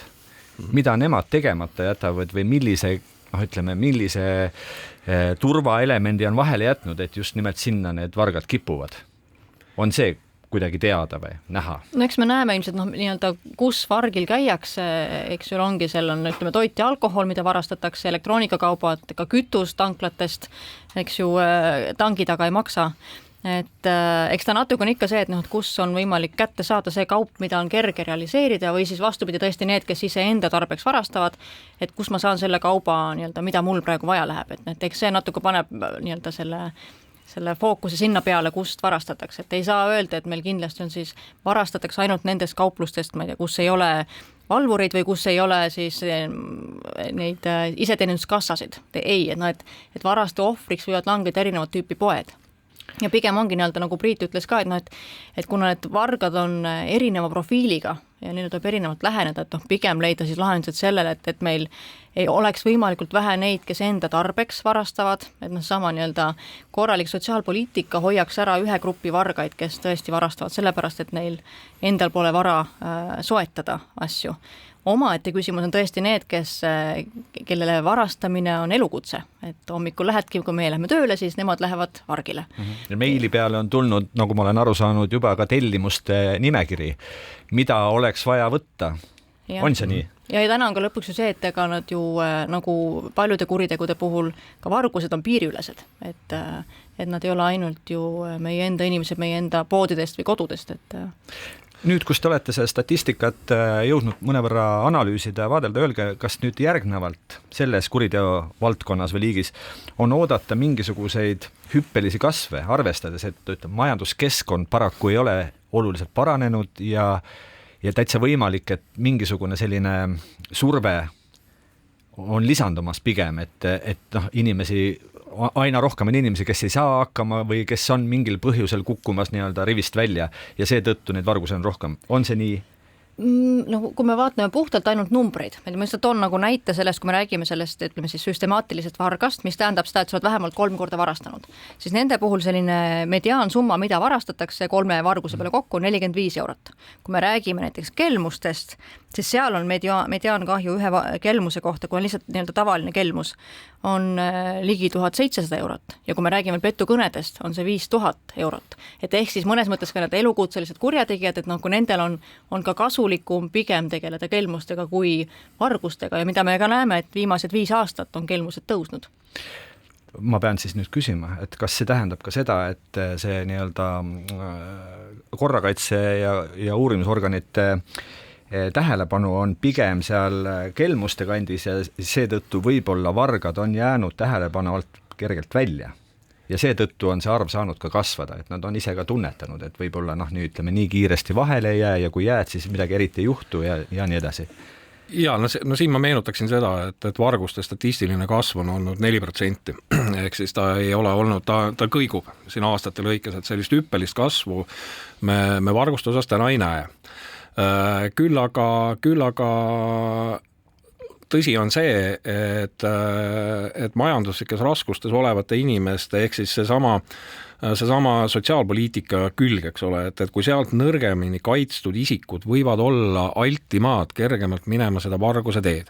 Mida nemad tegemata jätavad või millise turvaelemendi on vahele jätnud, et just nimelt sinna need vargad kipuvad? On see kuidagi teada või näha? No eks me näeme ilmselt nii-öelda, kus vargil käiakse, eks ju ongi, seal on toit ja alkohol, mida varastatakse, elektroonikakaubad, ka kütus tanklatest, eks ju tangi taga ei maksa. Et eks ta natuke on ikka see, et kus on võimalik kätte saada see kaup, mida on kerge realiseerida või siis vastupidi tõesti need, kes ise enda tarbeks varastavad, et kus ma saan selle kauba, mida mul praegu vaja läheb, et eks see natuke paneb selle fookuse sinna peale, kust varastatakse, et ei saa öelda, et meil kindlasti on siis varastatakse ainult nendest kauplustest, ma ei tea, kus ei ole valvurid või kus ei ole siis neid iseteeninduskassasid. Ei, et varaste ohvriks võivad langeda erinevat tüüpi poed. Ja pigem ongi nagu Priit ütles ka, et kuna need vargad on erineva profiiliga ja neile tuleb erinevalt läheneda, et pigem leida siis lahendused sellele, et meil ei oleks võimalikult vähe neid, kes enda tarbeks varastavad, et sama korralik sotsiaalpoliitika hoiaks ära ühe grupi vargaid, kes tõesti varastavad sellepärast, et neil endal pole vara soetada asju. Omaette küsimus on tõesti need, kellele varastamine on elukutse, et hommikul lähedki, kui me lähme tööle, siis nemad lähevad vargile. Ja meili peale on tulnud, nagu ma olen aru saanud, juba ka tellimuste nimekiri, mida oleks vaja võtta. Ja. On see nii? Ja täna on ka lõpuks ju see, et ega nad ju nagu paljude kuritegude puhul ka vargused on piiriülesed, et nad ei ole ainult ju meie enda inimesed, meie enda poodidest või kodudest, et nüüd, kus te olete see statistikat jõudnud mõnevõrra analüüsida ja vaadelda, öelge, kas nüüd järgnevalt selles kuriteo valdkonnas või liigis on oodata mingisuguseid hüppelisi kasve, arvestades, et majanduskeskkond paraku ei ole oluliselt paranenud ja täitsa võimalik, et mingisugune selline surve on lisandumas pigem, et inimesi, aina rohkem on inimesi, kes ei saa hakkama või kes on mingil põhjusel kukkumas nii-öelda rivist välja ja seetõttu neid vargusi on rohkem. On see nii? Kui me vaatame puhtalt ainult numbreid, ma just toon nagu näite sellest, kui me räägime sellest, ütleme siis süstemaatilisest vargast, mis tähendab seda, et sa oled vähemalt 3 korda varastanud, siis nende puhul selline mediaansumma, mida varastatakse 3 varguse peale kokku, on 45 €. Kui me räägime näiteks kelmustest, siis seal on mediaankahju ühe kelmuse kohta, kui on lihtsalt nii-öelda tavaline kelmus, on ligi 1700 € ja kui me räägime petukõnedest, on see 5000 €. Et ehk siis mõnes mõttes ka need elukutselised kurjategijad, et kui nendel on ka kasulikum pigem tegeleda kelmustega kui vargustega ja mida me ka näeme, et viimased 5 aastat on kelmused tõusnud. Ma pean siis nüüd küsima, et kas see tähendab ka seda, et see nii-öelda korrakaitse ja uurimisorganite tähelepanu on pigem seal kelmuste kandis ja seetõttu võib-olla vargad on jäänud tähelepanu alt kergelt välja. Ja seetõttu on see arv saanud ka kasvada, et nad on ise ka tunnetanud, et võib-olla nüüd ütleme nii kiiresti vahele ei jää ja kui jääd, siis midagi eriti ei juhtu ja nii edasi. Ja siin ma meenutaksin seda, et varguste statistiline kasv on olnud 4%, ehk siis ta ei ole olnud, ta kõigub siin aastate lõikes, et sellist hüppelist kasvu me varguste osas täna ei näe. Küll aga tõsi on see, et majanduslikes raskustes olevate inimeste ehk siis seesama sotsiaalpoliitika külg, eks ole, et kui sealt nõrgemini kaitstud isikud võivad olla altimad kergemalt minema seda varguse teed.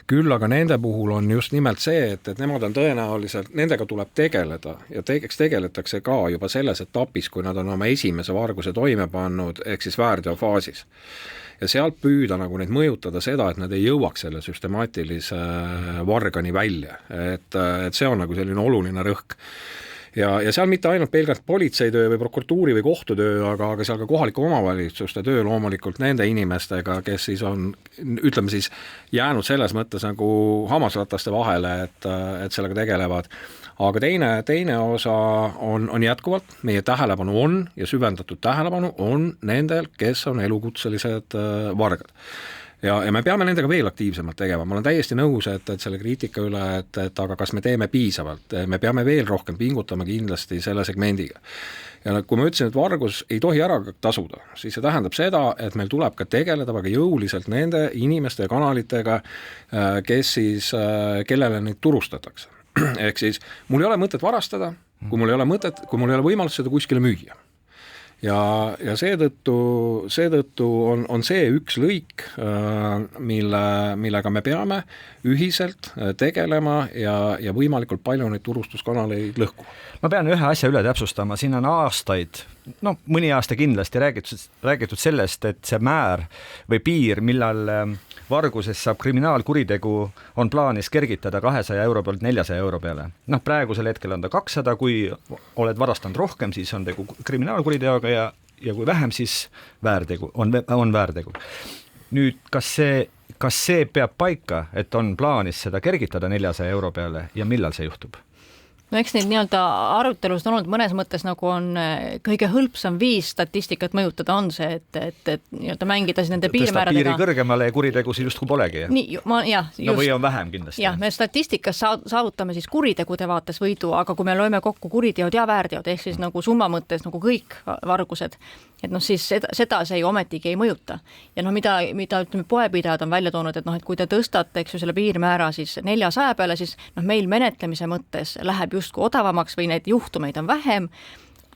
Küll aga nende puhul on just nimelt see, et nemad on tõenäoliselt, nendega tuleb tegeleda ja tegeletakse ka juba selles etapis, kui nad on oma esimese varguse toime pannud, ehk siis väärteofaasis. Ja sealt püüda nagu neid mõjutada seda, et nad ei jõuaks selle süstemaatilise vargani välja. Et see on nagu selline oluline rõhk. Ja seal mitte ainult pelgalt politseitöö või prokuratuuri või kohtutöö, aga seal ka kohalike omavalitsuste töö loomulikult nende inimestega, kes siis on, ütleme siis, jäänud selles mõttes nagu hammasrataste vahele, et sellega tegelevad. Aga teine osa on jätkuvalt, meie tähelepanu on ja süvendatud tähelepanu on nendel, kes on elukutselised vargad. Ja me peame nendega veel aktiivsemalt tegema, ma olen täiesti nõus, et selle kriitika üle, et aga kas me teeme piisavalt, me peame veel rohkem pingutama kindlasti selle segmendiga. Ja kui ma ütlesin, et vargus ei tohi ära tasuda, siis see tähendab seda, et meil tuleb ka tegeleda väga jõuliselt nende inimeste ja kanalitega, kes siis, kellele neid turustatakse. Ehk siis mul ei ole mõtet varastada, kui mul ei ole võimalust seda kuskile müüa. Ja seetõttu on see üks lõik, millega me peame ühiselt tegelema ja võimalikult palju neid turustuskanaleid lõhkuma. Ma pean ühe asja üle täpsustama, siin on aastaid, mõni aasta kindlasti räägitud sellest, et see määr või piir, millal vargusest saab kriminaalkuritegu, on plaanis kergitada 200 euro pealt 400 euro peale. Praegusel hetkel on ta 200, kui oled varastanud rohkem, siis on tegu kriminaalkuriteoga ja kui vähem, siis on väärtegu. Nüüd, kas see peab paika, et on plaanis seda kergitada 400 euro peale ja millal see juhtub? No eks neid nii-öelda arutelust on olnud mõnes mõttes nagu on kõige hõlpsam viis statistikat mõjutada on see, et nii-öelda mängida siis nende piirmääradega. Tõstab piiri kõrgemale ja kuritegusi justkui polegi. Või on vähem kindlasti. Jah, me statistikas saavutame siis kuritegude vaates võidu, aga kui me loeme kokku kuriteod ja väärteod, ehk siis nagu summa mõttes nagu kõik vargused, et siis seda see ju ometigi ei mõjuta. Ja mida ütleme, poepidajad on välja toonud, et kui te tõstate selle piirmäära siis 400 peale, siis meil menetlemise mõttes läheb justkui odavamaks või neid juhtumeid on vähem,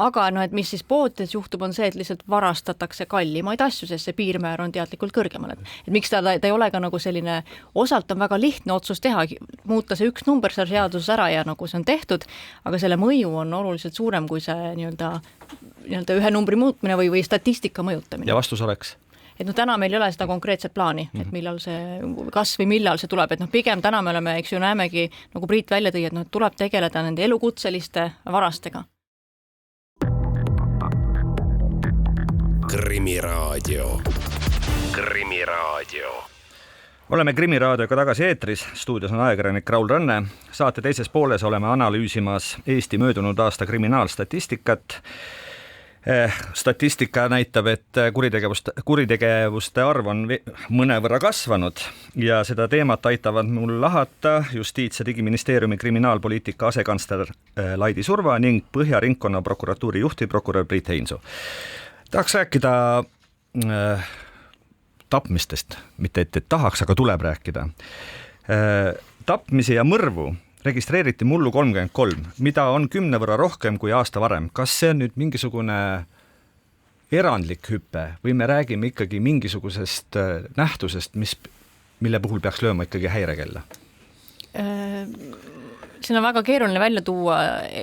aga et mis siis poodides juhtub, on see, et lihtsalt varastatakse kallimaid asju, sest see piirmäär on teadlikult kõrgemal. Et miks ta ei ole ka nagu selline, osalt on väga lihtne otsus teha, muuta see üks number seal seaduses ära ja nagu see on tehtud, aga selle mõju on oluliselt suurem kui see nii-öelda ühe numbri muutmine või statistika mõjutamine. Ja vastus oleks? Et täna meil ei ole seda konkreetset plaani, et millal see, kas või millal see tuleb, et pigem täna me oleme, eks ju, näemegi, nagu Priit välja tõi, et tuleb tegeleda nende elukutseliste varastega. Krimiraadio. Oleme Krimiraadioga tagasi eetris, stuudios on ajakirjanik Raul Ranne. Saate teises pooles oleme analüüsimas Eesti möödunud aasta kriminaalstatistikat. Statistika näitab, et kuritegevuste arv on mõnevõrra kasvanud ja seda teemat aitavad mul lahata Justiits- ja Digiministeeriumi kriminaalpoliitika asekantsler Laidi Surva ning Põhja ringkonna prokuratuuri juhtivprokurör Priit Heinsu. Tahaks rääkida tapmistest, mitte et tahaks, aga tuleb rääkida. Tapmisi ja mõrvu registreeriti mullu 33, mida on 10 võrra rohkem kui aasta varem. Kas see on nüüd mingisugune erandlik hüpe või me räägime ikkagi mingisugusest nähtusest, mille puhul peaks lööma ikkagi häirekella? Siin on väga keeruline välja tuua,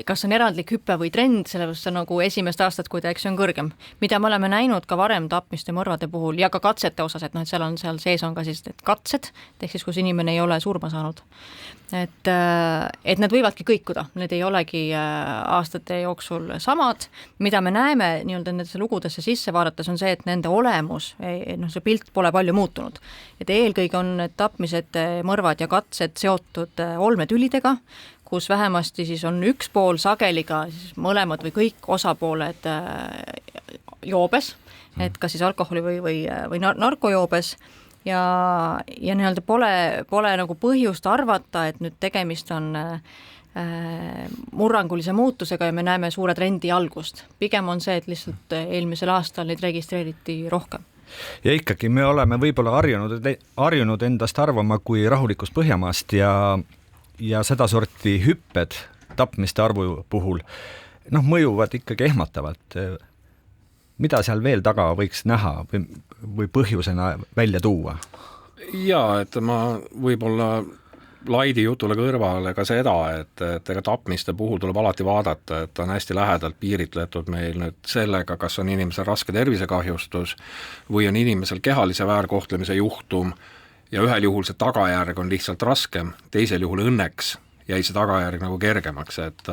kas on erandlik hüpe või trend, sellepärast on nagu esimest aastat, kui ta on kõrgem. Mida me oleme näinud ka varem tapmiste mõrvade puhul ja ka katsete osas, et seal sees on ka siis katsed, ehk siis kus inimene ei ole surma saanud. Et need võivadki kõikuda, need ei olegi aastate jooksul samad. Mida me näeme nii-öelda nendesse lugudesse sisse vaadates on see, et nende olemus, see pilt pole palju muutunud. Et eelkõige on tapmised, mõrvad ja katsed seotud olmetülidega, kus vähemasti siis on üks pool sageliga siis mõlemad või kõik osapooled joobes, et kas siis alkoholi või narkojoobes. Ja nii-öelda pole nagu põhjust arvata, et nüüd tegemist on murrangulise muutusega ja me näeme suure trendi algust. Pigem on see, et lihtsalt eelmisel aastal neid registreeriti rohkem. ja ikkagi me oleme võib-olla harjunud endast arvama kui rahulikust Põhjamaast ja sedasorti hüpped tapmiste arvu puhul mõjuvad ikkagi ehmatavalt. Mida seal veel taga võiks näha või põhjusena välja tuua? Jaa, et ma võib-olla Laidi jutule kõrvale ka seda, et ega tapmiste puhul tuleb alati vaadata, et on hästi lähedalt piiritletud meil nüüd sellega, kas on inimesel raske tervisekahjustus või on inimesel kehalise väärkohtlemise juhtum ja ühel juhul see tagajärg on lihtsalt raskem, teisel juhul õnneks jäi see tagajärg nagu kergemaks, et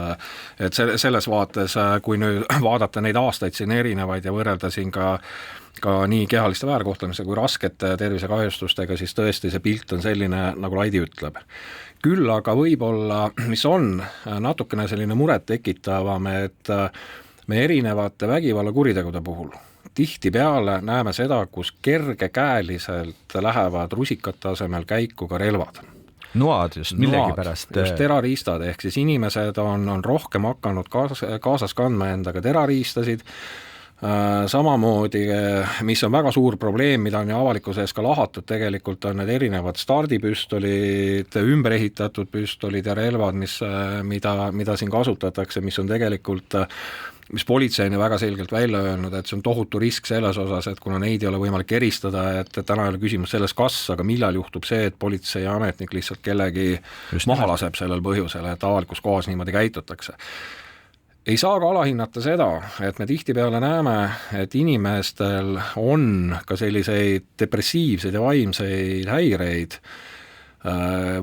selles vaates, kui nüüd vaadata neid aastaid siin erinevaid ja võrrelda siin ka nii kehaliste väärkohtlemise kui raskete tervisekahjustustega, siis tõesti see pilt on selline, nagu Laidi ütleb. Küll aga võib-olla, mis on natukene selline muret tekitavam, et me erinevate vägivallakuritegude puhul tihtipeale näeme seda, kus kergekäeliselt lähevad rusikate asemel käiku ka relvad. Noad just millegipärast. Just terariistad, ehk siis inimesed on rohkem hakanud kaasas kandma endaga terariistasid, samamoodi, mis on väga suur probleem, mida on ju avalikkuse ees ka lahatud, tegelikult on need erinevad stardipüstolid, ümber ehitatud püstolid ja relvad, mida siin kasutatakse, mis on tegelikult, mis politsei on ju väga selgelt välja öelnud, et see on tohutu risk selles osas, et kuna neid ei ole võimalik eristada, et täna ei ole küsimus selles kas, aga millal juhtub see, et politsei ametnik lihtsalt kellegi maha laseb sellel põhjusel, et avalikus kohas niimoodi käitutakse. Ei saa ka alahinnata seda, et me tihtipeale näeme, et inimestel on ka selliseid depressiivseid ja vaimseid häireid.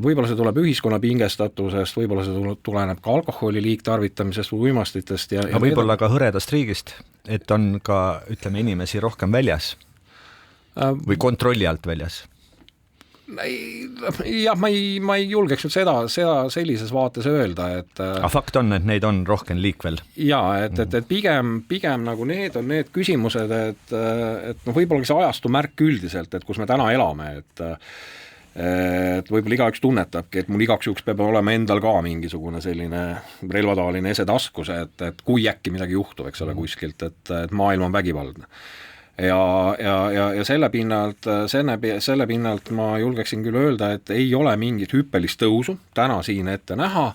Võib-olla see tuleb ühiskonna pingestatusest, võib-olla see tuleneb ka alkoholi liigtarvitamisest või uimastitest. Ja võib-olla ka hõredast riigist, et on ka, ütleme, inimesi rohkem väljas või kontrolli alt väljas. Jah, ma ei julgeks nüüd seda sellises vaates öelda, et fakt on, et neid on rohkem liikvel. Jaa, et pigem nagu need on need küsimused, et võib-olla see ajastu märk üldiselt, et kus me täna elame, et võib-olla igaüks tunnetabki, et mul igaks juhuks peab olema endal ka mingisugune selline relvataoline esetaskus, et kui äkki midagi juhtub, eks ole, kuskilt, et maailm on vägivaldne. Ja selle pinnalt ma julgeksin küll öelda, et ei ole mingit hüppelist tõusu täna siin ette näha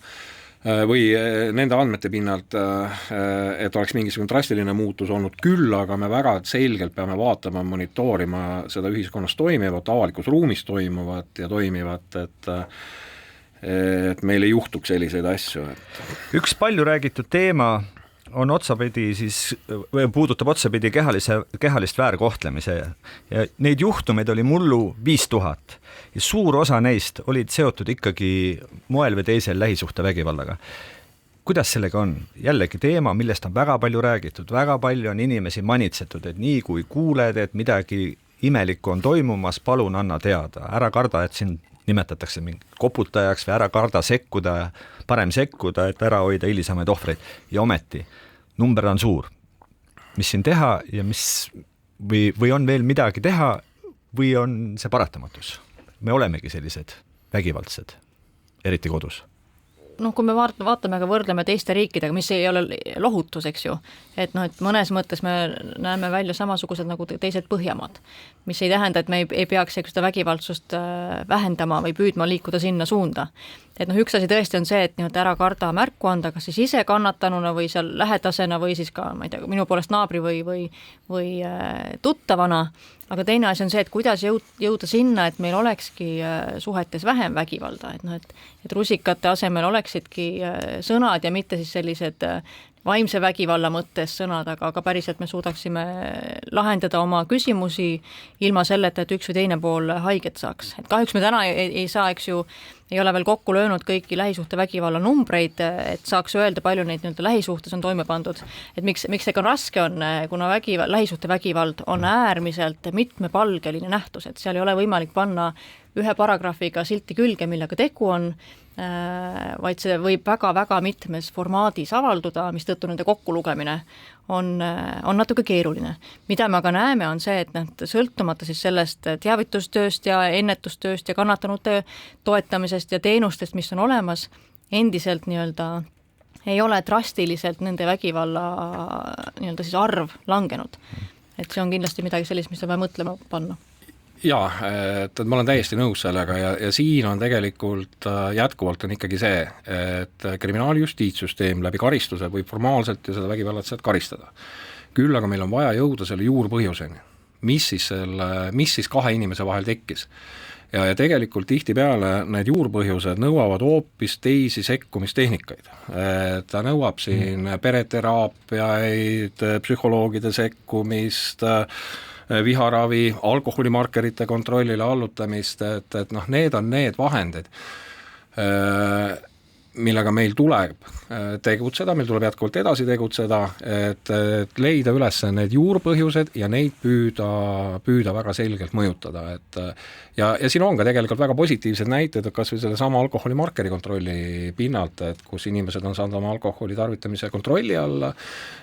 või nende andmete pinnalt, et oleks mingisugune drastiline muutus olnud küll, aga me väga selgelt peame vaatama, monitoorima seda ühiskonnas toimivat, avalikus ruumis toimuvat ja toimivat, et meil ei juhtuks selliseid asju. Üks palju räägitud teema on puudutab otsapidi kehalist väärkohtlemise ja neid juhtumeid oli mullu 5000 ja suur osa neist olid seotud ikkagi moel või teisel lähisuhtevägivallaga. Kuidas sellega on? Jällegi teema, millest on väga palju räägitud, väga palju on inimesi manitsetud, et nii kui kuuled, et midagi imelikku on toimumas, palun anna teada, ära karda, et sind nimetatakse mingi koputajaks või ära karda sekkuda, parem sekkuda, et ära hoida hilisemaid ohvreid. Ja ometi, number on suur. Mis siin teha ja või on veel midagi teha või on see paratamatus? Me olemegi sellised vägivaldsed, eriti kodus. Kui me vaatame ka võrdleme teiste riikidega, mis ei ole lohutus, eks ju, et mõnes mõttes me näeme välja samasugused nagu teised Põhjamaad, mis ei tähenda, et me ei peaks seda vägivaldsust vähendama või püüdma liikuda sinna suunda. Et üks asi tõesti on see, et ära karda märku anda, kas siis ise kannatanuna või seal lähedasena või siis ka, ma ei tea, minu poolest naabri või tuttavana, aga teine asi on see, et kuidas jõuda sinna, et meil olekski suhetes vähem vägivalda, et rusikate asemel oleksidki sõnad ja mitte siis sellised vaimse vägivalla mõttes sõnad, aga päriselt me suudaksime lahendada oma küsimusi ilma selleta, et üks või teine pool haiget saaks. Et kahjuks me täna ei saa, eks ju, ei ole veel kokku löönud kõiki lähisuhtevägivalla numbreid, et saaks öelda, palju neid lähisuhtes on toime pandud. Et miks see ka raske on, kuna lähisuhtevägivald on äärmiselt mitmepalgeline nähtus, et seal ei ole võimalik panna ühe paragraafiga silti külge, millega tegu on, vaid see võib väga-väga mitmes formaadis avalduda, mis tõttu nende kokkulugemine on natuke keeruline. Mida me aga näeme, on see, et sõltumata siis sellest teavitustööst ja ennetustööst ja kannatanute toetamisest ja teenustest, mis on olemas, endiselt ei ole drastiliselt nende vägivalla siis arv langenud. et see on kindlasti midagi sellist, mis on vaja mõtlema panna. Jaa, et ma olen täiesti nõus sellega ja siin on tegelikult jätkuvalt on ikkagi see, et kriminaaljustiitssüsteem läbi karistuse võib formaalselt ja seda vägivallatselt karistada. Küll aga meil on vaja jõuda selle juurpõhjuseni, mis siis kahe inimese vahel tekkis. Ja tegelikult tihtipeale need juurpõhjused nõuavad hoopis teisi sekkumistehnikaid. Ta nõuab siin pereteraapiaid, psühholoogide sekkumist, viharavi, alkoholimarkerite kontrollile allutamist, et noh, need on need vahendid, millega meil tuleb tegutseda, meil tuleb jätkuvalt edasi tegutseda, et leida üles need juurpõhjused ja neid püüda väga selgelt mõjutada, et ja siin on ka tegelikult väga positiivsed näited, et kas või selle sama alkoholimarkeri kontrolli pinnalt, et kus inimesed on saanud oma alkoholi tarvitamise kontrolli alla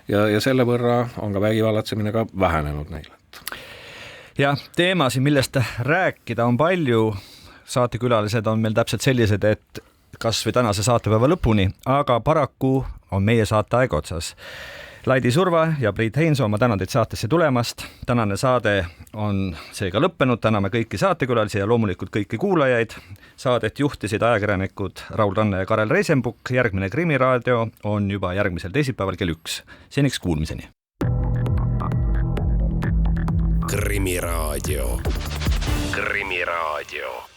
ja selle võrra on ka vägivallatsemine ka vähenenud neil. Jah, teemasid, millest rääkida on palju, saatekülalised on meil täpselt sellised, et kas või tänase saatepäeva lõpuni, aga paraku on meie saate aeg otsas. Laidi Surva ja Priit Heinso, ma tänan teid saatesse tulemast. Tänane saade on seega lõppenud, täname kõiki saatekülalisi ja loomulikult kõiki kuulajaid. Saadet juhtisid ajakirjanikud Raul Ranne ja Karel Reisenbuk. Järgmine Krimiraadio on juba järgmisel teisipäeval kell 1. Seniks kuulmiseni. Krimiraadio. Krimiraadio.